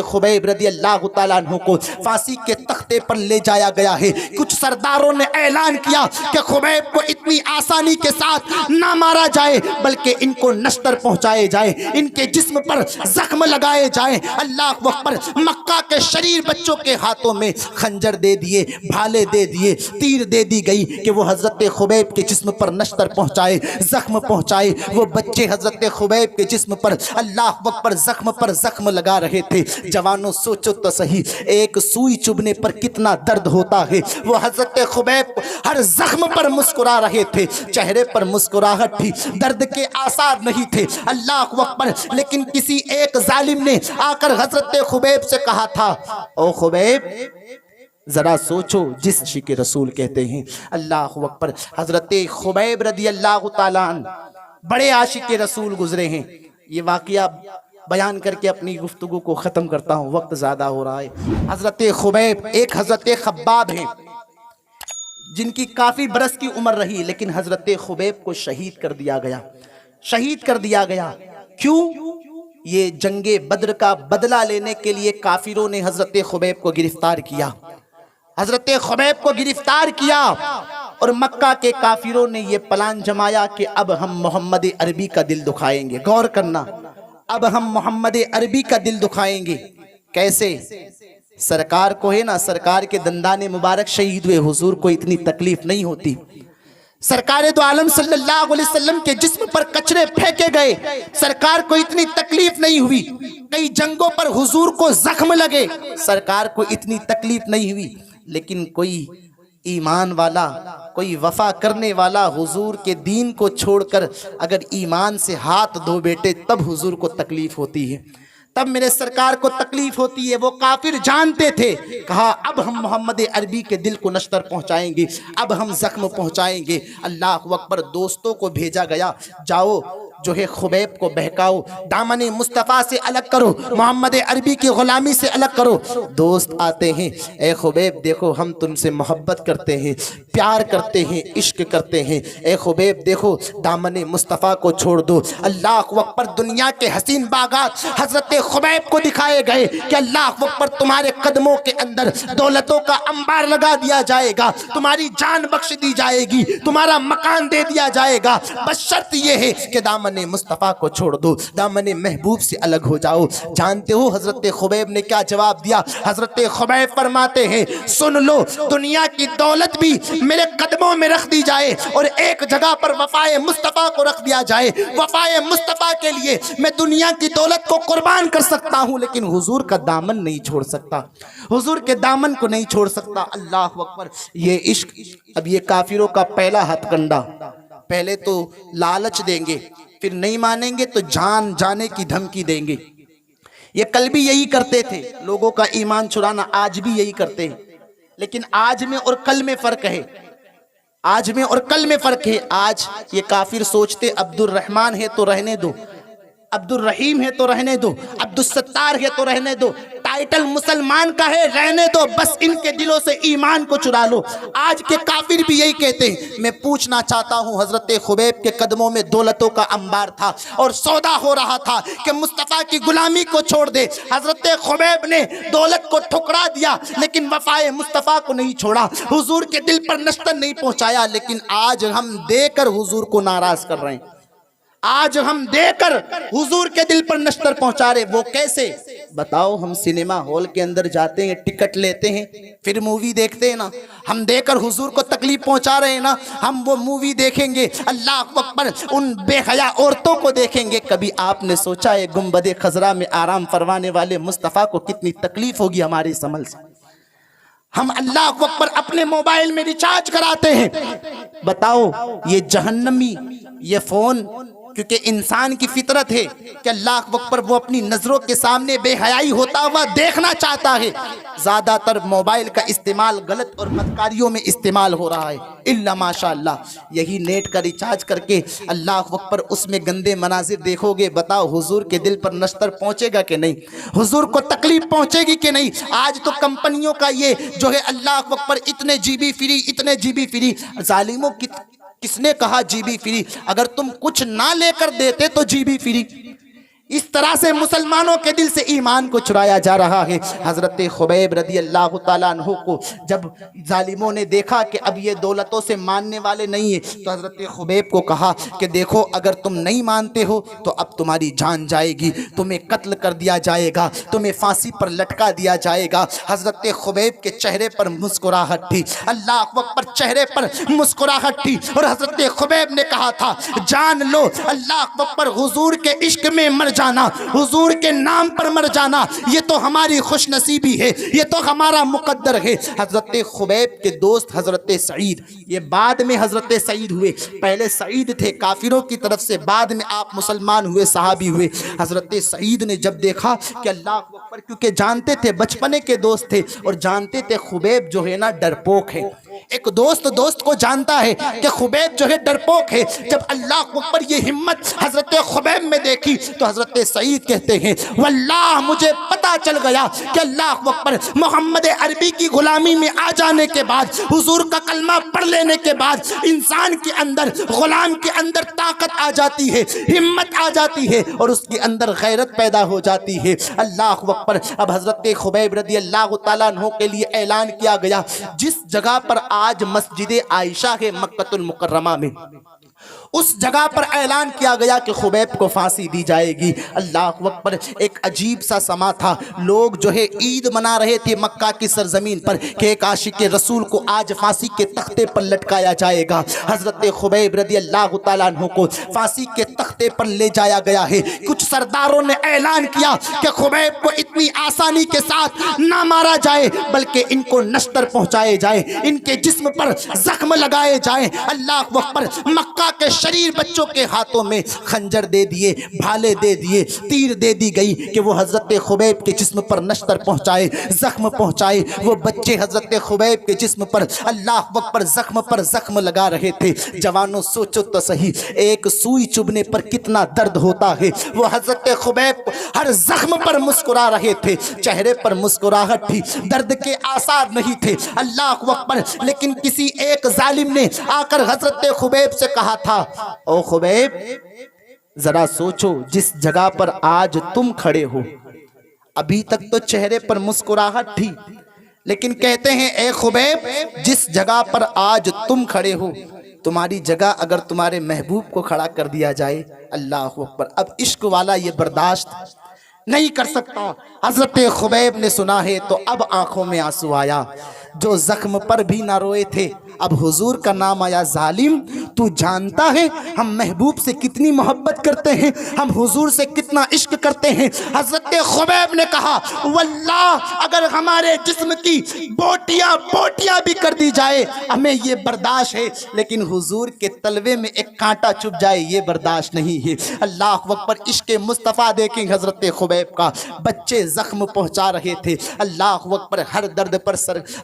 خبیب رضی اللہ تعالیٰ عنہ کو پھانسی کے تختے پر لے جایا گیا ہے۔ کچھ سرداروں نے اعلان کیا کہ خبیب کو اتنی آسانی کے ساتھ نہ مارا جائے بلکہ ان کو نشتر پہنچائے جائے، ان کے جسم پر زخم لگائے جائیں۔ اللہ اکبر! مکہ کے شریر بچوں کے ہاتھوں میں خنجر دے دیے، بھالے دے دیے، تیر دے دی گئی کہ وہ حضرت خبیب کے جسم پر نشتر پہنچائے، زخم پہنچائے۔ وہ بچے حضرت خبیب کے جسم پر اللہ اکبر زخم پر زخم لگا رہے تھے۔ جوانوں سوچو تو صحیح، ایک سوئی چبھنے پر کتنا درد ہوتا ہے۔ وہ حضرت خبیب ہر زخم پر مسکرا رہے تھے، چہرے پر مسکراہٹ تھی، درد کے آثار نہیں تھے۔ اللہ اکبر! لیکن کسی ایک ظالم نے آ کر حضرت خبیب سے کہا تھا، او خبیب ذرا سوچو، جس عشق رسول کہتے ہیں۔ اللہ اکبر! حضرت خبیب رضی اللہ تعالیٰ عنہ بڑے عاشق رسول گزرے ہیں۔ یہ واقعہ بیان کر کے اپنی گفتگو کو ختم کرتا ہوں، وقت زیادہ ہو رہا ہے۔ حضرت خبیب ایک حضرت خباب ہیں جن کی کافی برس کی عمر رہی، لیکن حضرت خبیب کو شہید کر دیا گیا، شہید کر دیا گیا۔ کیوں؟ یہ جنگ بدر کا بدلہ لینے کے لیے کافروں نے حضرت خبیب کو گرفتار کیا، حضرت خبیب کو گرفتار کیا، اور مکہ کے کافروں نے یہ پلان جمایا کہ اب ہم محمد عربی کا دل دکھائیں گے۔ غور کرنا، اب ہم محمد عربی کا دل دکھائیں گے۔ کیسے؟ سرکار کو ہے نا، سرکار کے دندان مبارک شہید ہوئے، حضور کو اتنی تکلیف نہیں ہوتی۔ سرکار دو عالم صلی اللہ علیہ وسلم کے جسم پر کچرے پھینکے گئے، سرکار کو اتنی تکلیف نہیں ہوئی۔ کئی جنگوں پر حضور کو زخم لگے، سرکار کو اتنی تکلیف نہیں ہوئی۔ لیکن کوئی ایمان والا، کوئی وفا کرنے والا حضور کے دین کو چھوڑ کر اگر ایمان سے ہاتھ دھو بیٹے تب حضور کو تکلیف ہوتی ہے، تب میرے سرکار کو تکلیف ہوتی ہے۔ وہ کافر جانتے تھے، کہا اب ہم محمد عربی کے دل کو نشتر پہنچائیں گے، اب ہم زخم پہنچائیں گے۔ اللہ اکبر! دوستوں کو بھیجا گیا، جاؤ جو ہے خبیب کو بہکاؤ، دامن مصطفیٰ سے الگ کرو، محمد عربی کی غلامی سے الگ کرو۔ دوست آتے ہیں، اے خبیب دیکھو ہم تم سے محبت کرتے ہیں، پیار کرتے ہیں، عشق کرتے ہیں، اے خبیب دیکھو دامن مصطفیٰ کو چھوڑ دو۔ اللہ اکبر! دنیا کے حسین باغات حضرت خبیب کو دکھائے گئے کہ اللہ اکبر تمہارے قدموں کے اندر دولتوں کا انبار لگا دیا جائے گا، تمہاری جان بخش دی جائے گی، تمہارا مکان دے دیا جائے گا، بس شرط یہ ہے کہ دامن مصطفیٰ کو چھوڑ دو، دامن محبوب سے الگ ہو جاؤ۔ جانتے ہو حضرت خبیب نے کیا جواب دیا؟ حضرت خبیب فرماتے ہیں، سن لو، دنیا کی دولت بھی میرے قدموں میں رکھ دی جائے اور ایک جگہ پر وفائے مصطفیٰ کو رکھ دیا جائے، وفائے مصطفیٰ کے لیے میں دنیا کی دولت کو قربان کر سکتا ہوں لیکن حضور کا دامن نہیں چھوڑ سکتا، حضور کے دامن کو نہیں چھوڑ سکتا۔ اللہ اکبر! یہ عشق، اب یہ کافروں کا پہلا ہتھ کنڈا، پہلے تو لالچ دیں گے، پھر نہیں مانیں گے تو جان جانے کی دھمکی دیں گے۔ یہ کل بھی یہی کرتے تھے، لوگوں کا ایمان چرانا، آج بھی یہی کرتے ہیں، لیکن آج میں اور کل میں فرق ہے، آج میں اور کل میں فرق ہے۔ آج یہ کافر سوچتے عبد الرحمن ہے تو رہنے دو، عبد الرحیم ہے تو رہنے دو، عبد الستار ہے تو رہنے دو، ٹائٹل مسلمان کا ہے رہنے دو، بس ان کے دلوں سے ایمان کو چرا لو۔ آج کے کافر بھی یہی کہتے ہیں۔ میں پوچھنا چاہتا ہوں، حضرت خبیب کے قدموں میں دولتوں کا انبار تھا اور سودا ہو رہا تھا کہ مصطفیٰ کی غلامی کو چھوڑ دے۔ حضرت خبیب نے دولت کو ٹھکرا دیا لیکن وفائے مصطفیٰ کو نہیں چھوڑا، حضور کے دل پر نشتر نہیں پہنچایا۔ لیکن آج ہم دے کر حضور کو ناراض کر رہے ہیں، آج ہم دے کر حضور کے دل پر نشتر پہنچا رہے۔ وہ کیسے؟ بتاؤ، ہم سینما ہال کے اندر جاتے ہیں، ٹکٹ لیتے ہیں، پھر مووی دیکھتے ہیں نا، ہم دے کر حضور کو تکلیف پہنچا رہے ہیں نا۔ ہم وہ مووی دیکھیں گے، اللہ اکبر، ان بے حیا عورتوں کو دیکھیں گے۔ کبھی آپ نے سوچا ہے گنبد خضرا میں آرام فرمانے والے مصطفیٰ کو کتنی تکلیف ہوگی ہمارے اس عمل سے؟ ہم اللہ اکبر اپنے موبائل میں ریچارج کراتے ہیں۔ بتاؤ، یہ جہنمی، یہ فون، کیونکہ انسان کی فطرت ہے کہ اللہ اکبر وہ اپنی نظروں کے سامنے بے حیائی ہوتا ہوا دیکھنا چاہتا ہے۔ زیادہ تر موبائل کا استعمال غلط اور بدکاریوں میں استعمال ہو رہا ہے، الا ماشاء اللہ۔ یہی نیٹ کا ریچارج کر کے اللہ اکبر اس میں گندے مناظر دیکھو گے، بتاؤ حضور کے دل پر نشتر پہنچے گا کہ نہیں؟ حضور کو تکلیف پہنچے گی کہ نہیں؟ آج تو کمپنیوں کا یہ جو ہے اللہ اکبر اتنے جی بی فری، اتنے جی بی فری، ظالموں کس نے کہا جی بی فری؟ اگر تم کچھ نہ لے کر دیتے تو جی بی فری، اس طرح سے مسلمانوں کے دل سے ایمان کو چرایا جا رہا ہے۔ حضرت خبیب رضی اللہ تعالیٰ عنہ کو جب ظالموں نے دیکھا کہ اب یہ دولتوں سے ماننے والے نہیں ہیں، تو حضرت خبیب کو کہا کہ دیکھو اگر تم نہیں مانتے ہو تو اب تمہاری جان جائے گی، تمہیں قتل کر دیا جائے گا، تمہیں پھانسی پر لٹکا دیا جائے گا۔ حضرت خبیب کے چہرے پر مسکراہٹ تھی، اللہ اکبر، چہرے پر مسکراہٹ تھی، اور حضرت خبیب نے کہا تھا جان لو اللہ اکبر، حضور کے عشق میں مر جانا، حضور کے نام پر مر جانا، یہ تو ہماری خوش نصیبی ہے، یہ تو ہمارا مقدر ہے۔ حضرت خبیب کے دوست حضرت سعید، یہ بعد میں حضرت سعید ہوئے، پہلے سعید تھے کافروں کی طرف سے، بعد میں آپ مسلمان ہوئے، صحابی ہوئے۔ حضرت سعید نے جب دیکھا کہ اللہ اکبر، کیونکہ جانتے تھے بچپنے کے دوست تھے اور جانتے تھے خبیب جو ہے نا ڈرپوک ہے، ایک دوست دوست کو جانتا ہے کہ خبیب جو ہے ڈرپوک ہے۔ جب اللہ اکبر یہ ہمت حضرت خبیب میں دیکھی تو حضرت سعید کہتے ہیں واللہ مجھے پتا چل گیا کہ اللہ اکبر، محمد عربی کی غلامی میں آ جانے کے بعد، حضور کا کلمہ پڑھ لینے کے بعد انسان کے اندر، غلام کے اندر طاقت آ جاتی ہے، ہمت آ جاتی ہے، اور اس کے اندر غیرت پیدا ہو جاتی ہے۔ اللہ اکبر، اب حضرت خبیب رضی اللہ تعالیٰ عنہ کے لیے اعلان کیا گیا، جس جگہ پر آج مسجد عائشہ ہے مکہ المکرمہ میں، اس جگہ پر اعلان کیا گیا کہ خبیب کو پھانسی دی جائے گی۔ اللہ اکبر، ایک عجیب سا سما تھا، لوگ جو ہے عید منا رہے تھے مکہ کی سرزمین پر کہ ایک عاشق رسول کو آج پھانسی کے تختے پر لٹکایا جائے گا۔ حضرت خبیب رضی اللہ تعالیٰ عنہ کو پھانسی کے تختے پر لے جایا گیا ہے۔ کچھ سرداروں نے اعلان کیا کہ خبیب کو اتنی آسانی کے ساتھ نہ مارا جائے بلکہ ان کو نشتر پہنچائے جائے، ان کے جسم پر زخم لگائے جائیں۔ اللہ اکبر، مکہ کے شریر بچوں کے ہاتھوں میں خنجر دے دیے، بھالے دے دیے، تیر دے دی گئی کہ وہ حضرت خبیب کے جسم پر نشتر پہنچائے، زخم پہنچائے۔ وہ بچے حضرت خبیب کے جسم پر اللہ اکبر زخم لگا رہے تھے۔ جوانوں سوچو تو صحیح، ایک سوئی چبھنے پر کتنا درد ہوتا ہے۔ وہ حضرت خبیب ہر زخم پر مسکرا رہے تھے، چہرے پر مسکراہٹ تھی، درد کے آثار نہیں تھے۔ اللہ اکبر، لیکن کسی ایک ظالم نے آ کر حضرت خبیب سے کہا تھا او خبیب ذرا سوچو، جس جگہ پر آج تم کھڑے ہو، ابھی تک تو چہرے پر مسکراہٹ تھی، لیکن کہتے ہیں اے خبیب جس جگہ پر آج تم کھڑے ہو، تمہاری جگہ اگر تمہارے محبوب کو کھڑا کر دیا جائے، اللہ اکبر، اب عشق والا یہ برداشت نہیں کر سکتا۔ حضرت خبیب نے سنا ہے تو اب آنکھوں میں آنسو آیا، جو زخم پر بھی نہ روئے تھے اب حضور کا نام آیا۔ ظالم، تو جانتا ہے ہم محبوب سے کتنی محبت کرتے ہیں، ہم حضور سے کتنا عشق کرتے ہیں۔ حضرت خبیب نے کہا واللہ اگر ہمارے جسم کی بوٹیاں بھی کر دی جائے ہمیں یہ برداشت ہے، لیکن حضور کے تلوے میں ایک کانٹا چبھ جائے یہ برداشت نہیں ہے۔ اللہ اکبر، عشق مصطفیٰ دیکھیں حضرت خبیب کا، بچے زخم پہنچا رہے تھے۔ اللہ اکبر، ہر درد پر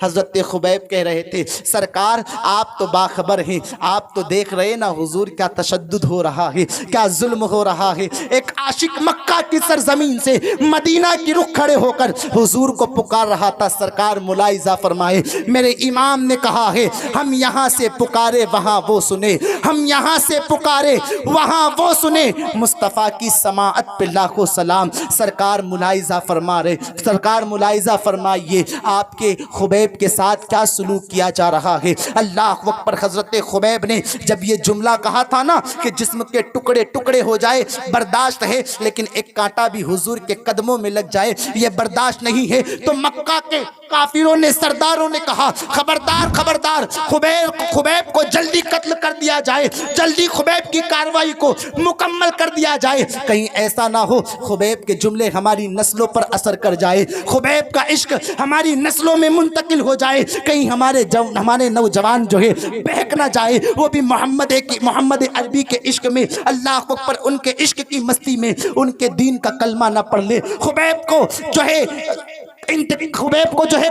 حضرت خبیب کہہ رہے تھے سرکار آپ تو باخبر ہیں، آپ تو دیکھ رہے نا حضور کیا تشدد ہو رہا ہے، کیا ظلم ہو رہا ہے۔ ایک عاشق مکہ کی سرزمین سے مدینہ کی رخ کھڑے ہو کر حضور کو پکار رہا تھا، سرکار ملاحظہ فرمائے میرے امام نے کہا ہے ہم یہاں سے پکارے وہاں وہ سنے، ہم یہاں سے پکارے وہاں وہ سنے، مصطفیٰ کی سماعت پہ لاکھوں سلام۔ سرکار ملاحظہ فرما رہے، سرکار ملاحظہ فرمائیے آپ کے خبیب کے ساتھ کیا سلوک کیا جا رہا ہے۔ اللہ اکبر، حضرت خبیب نے جب یہ جملہ کہا تھا نا کہ جسم کے ٹکڑے ٹکڑے ہو جائے برداشت ہے، لیکن ایک کانٹا بھی حضور کے قدموں میں لگ جائے یہ برداشت نہیں ہے، تو مکہ کے کافروں نے، سرداروں نے کہا خبردار خبردار، خبیب کو جلدی قتل کر دیا جائے، جلدی خبیب کی کارروائی کو مکمل کر دیا جائے، کہیں ایسا نہ ہو خبیب کے جملے ہماری نسلوں پر اثر کر جائے، خبیب کا عشق ہماری نسلوں میں منتقل ہو جائے، کہیں ہمارے نوجوان جو ہے بہک نہ جائے، وہ بھی محمد عربی کے عشق میں، اللہ اکبر، ان کے عشق کی مستی میں ان کے دین کا کلمہ نہ پڑھ لے، خبیب کو جو ہے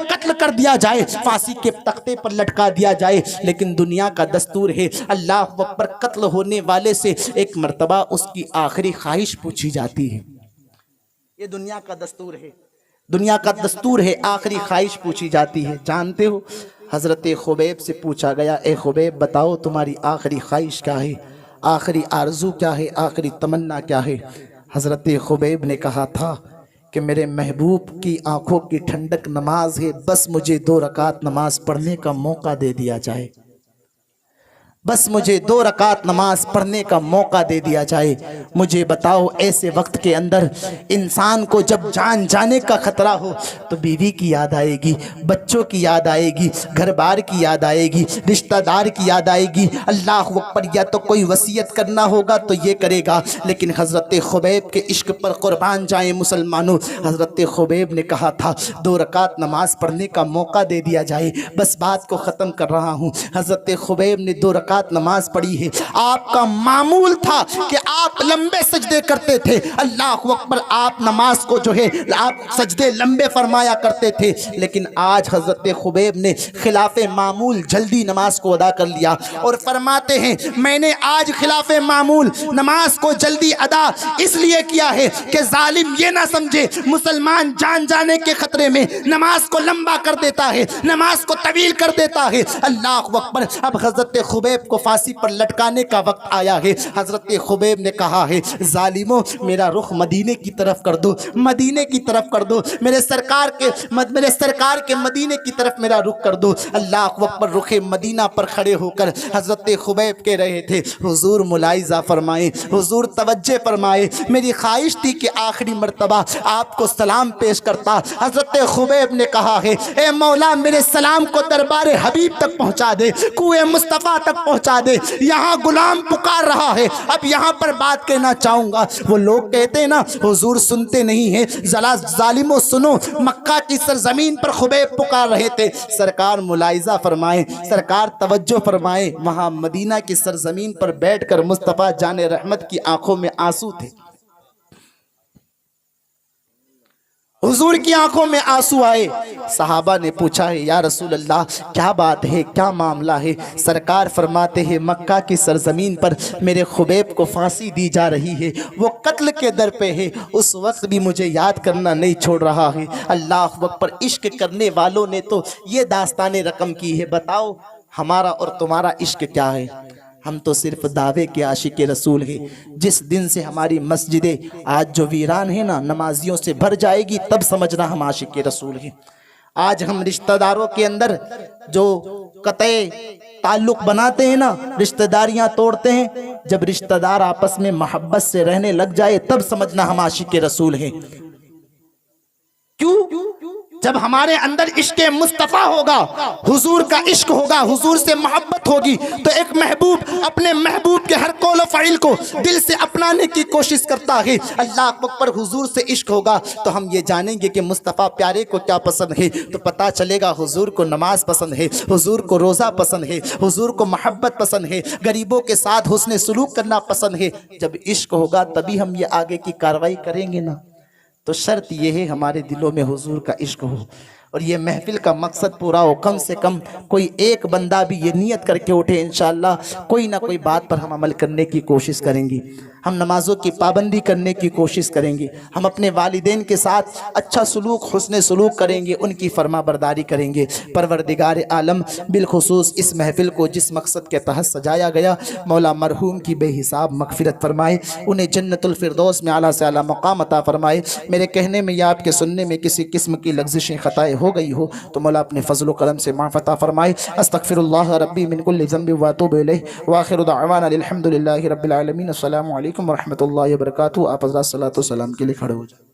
قتل کر دیا جائے، پھانسی کے تختے پر لٹکا دیا جائے۔ لیکن دنیا کا دستور ہے اللہ اکبر، قتل ہونے والے سے ایک مرتبہ اس کی آخری خواہش پوچھی جاتی ہے، یہ دنیا کا دستور ہے، دنیا کا دستور ہے، آخری خواہش پوچھی جاتی ہے۔ جانتے ہو حضرت خبیب سے پوچھا گیا اے خبیب بتاؤ تمہاری آخری خواہش کیا ہے، آخری آرزو کیا ہے، آخری تمنا کیا ہے؟ حضرت خبیب نے کہا تھا کہ میرے محبوب کی آنکھوں کی ٹھنڈک نماز ہے، بس مجھے 2 رکعت نماز پڑھنے کا موقع دے دیا جائے، بس مجھے 2 رکعت نماز پڑھنے کا موقع دے دیا جائے۔ مجھے بتاؤ ایسے وقت کے اندر انسان کو جب جان جانے کا خطرہ ہو تو بیوی کی یاد آئے گی، بچوں کی یاد آئے گی، گھر بار کی یاد آئے گی، رشتہ دار کی یاد آئے گی۔ اللہ اکبر، یا تو کوئی وصیت کرنا ہوگا تو یہ کرے گا، لیکن حضرت خبیب کے عشق پر قربان جائیں مسلمانوں، حضرت خبیب نے کہا تھا 2 رکعت نماز پڑھنے کا موقع دے دیا جائے۔ بس بات کو ختم کر رہا ہوں۔ حضرت خبیب نے 2 رکعت نماز پڑھی ہے۔ آپ کا معمول تھا کہ آپ لمبے سجدے کرتے تھے، اللہ اکبر، آپ نماز کو جو ہے آپ سجدے لمبے فرمایا کرتے تھے، لیکن آج حضرت خبیب نے خلاف معمول جلدی نماز کو ادا کر لیا اور فرماتے ہیں میں نے آج خلاف معمول نماز کو جلدی ادا اس لیے کیا ہے کہ ظالم یہ نہ سمجھے مسلمان جان جانے کے خطرے میں نماز کو لمبا کر دیتا ہے، نماز کو طویل کر دیتا ہے۔ اللہ اکبر، اب حضرت خبیب کو پھانسی پر لٹکانے کا وقت آیا ہے۔ حضرت خبیب نے کہا ہے ظالموں میرا رخ مدینے کی طرف کر دو، مدینے کی طرف کر دو، میرے سرکار کے مدینے کی طرف میرا رخ کر دو۔ اللہ اکبر، رخ مدینہ پر کھڑے ہو کر حضرت خبیب کہہ رہے تھے حضور ملاحظہ فرمائیں، حضور توجہ فرمائیں، میری خواہش تھی کہ آخری مرتبہ آپ کو سلام پیش کرتا۔ حضرت خبیب نے کہا ہے اے مولا میرے سلام کو دربار حبیب تک پہنچا دے، کوئے مصطفیٰ تک پہنچا دے، یہاں غلام پکار رہا ہے۔ اب یہاں پر بات کہنا چاہوں گا، وہ لوگ کہتے ہیں نا حضور سنتے نہیں ہیں، ظالموں سنو، مکہ کی سرزمین پر خبیب پکار رہے تھے۔ سرکار ملاحظہ فرمائیں، سرکار توجہ فرمائیں، وہاں مدینہ کی سرزمین پر بیٹھ کر مصطفیٰ جان رحمت کی آنکھوں میں آنسو تھے، حضور کی آنکھوں میں آنسو آئے۔ صحابہ نے پوچھا ہے یا رسول اللہ کیا بات ہے، کیا معاملہ ہے؟ سرکار فرماتے ہیں مکہ کی سرزمین پر میرے خبیب کو پھانسی دی جا رہی ہے، وہ قتل کے در پہ ہے، اس وقت بھی مجھے یاد کرنا نہیں چھوڑ رہا ہے۔ اللہ اکبر، عشق کرنے والوں نے تو یہ داستان رقم کی ہے۔ بتاؤ ہمارا اور تمہارا عشق کیا ہے؟ ہم تو صرف دعوے کے عاشق رسول ہیں۔ جس دن سے ہماری مسجدیں آج جو ویران ہیں نا نمازیوں سے بھر جائے گی تب سمجھنا ہم عاشق رسول ہیں۔ آج ہم رشتہ داروں کے اندر جو قطع تعلق بناتے ہیں نا، رشتہ داریاں توڑتے ہیں، جب رشتہ دار آپس میں محبت سے رہنے لگ جائے تب سمجھنا ہم عاشق رسول ہیں۔ کیوں؟ جب ہمارے اندر عشق مصطفیٰ ہوگا، حضور کا عشق ہوگا، حضور سے محبت ہوگی، تو ایک محبوب اپنے محبوب کے ہر قول و فعل کو دل سے اپنانے کی کوشش کرتا ہے۔ اللہ اکبر، حضور سے عشق ہوگا تو ہم یہ جانیں گے کہ مصطفیٰ پیارے کو کیا پسند ہے، تو پتہ چلے گا حضور کو نماز پسند ہے، حضور کو روزہ پسند ہے، حضور کو محبت پسند ہے، غریبوں کے ساتھ حسن سلوک کرنا پسند ہے۔ جب عشق ہوگا تبھی ہم یہ آگے کی کارروائی کریں گے نا۔ تو شرط یہ ہے ہمارے دلوں میں حضور کا عشق ہو، اور یہ محفل کا مقصد پورا ہو۔ کم سے کم کوئی ایک بندہ بھی یہ نیت کر کے اٹھے، انشاءاللہ کوئی نہ کوئی بات پر ہم عمل کرنے کی کوشش کریں گے، ہم نمازوں کی پابندی کرنے کی کوشش کریں گے، ہم اپنے والدین کے ساتھ اچھا سلوک، حسن سلوک کریں گے، ان کی فرما برداری کریں گے۔ پروردگار عالم بالخصوص اس محفل کو جس مقصد کے تحت سجایا گیا، مولا مرحوم کی بے حساب مغفرت فرمائے، انہیں جنت الفردوس میں اعلیٰ سے اعلیٰ مقام عطا فرمائے۔ میرے کہنے میں یا آپ کے سننے میں کسی قسم کی لغزشیں خطائیں ہو گئی ہو تو مولا اپنے فضل و کرم سے معاف عطا فرمائے۔ استغفر اللہ ربی من کل ذنب واتوب الیہ، وآخر دعوانا الحمد للہ رب العالمین۔ السلام علیکم ورحمۃ اللہ وبرکاتہ۔ آپ حضرات صلاۃ و سلام کے لیے کھڑے ہو جائیں۔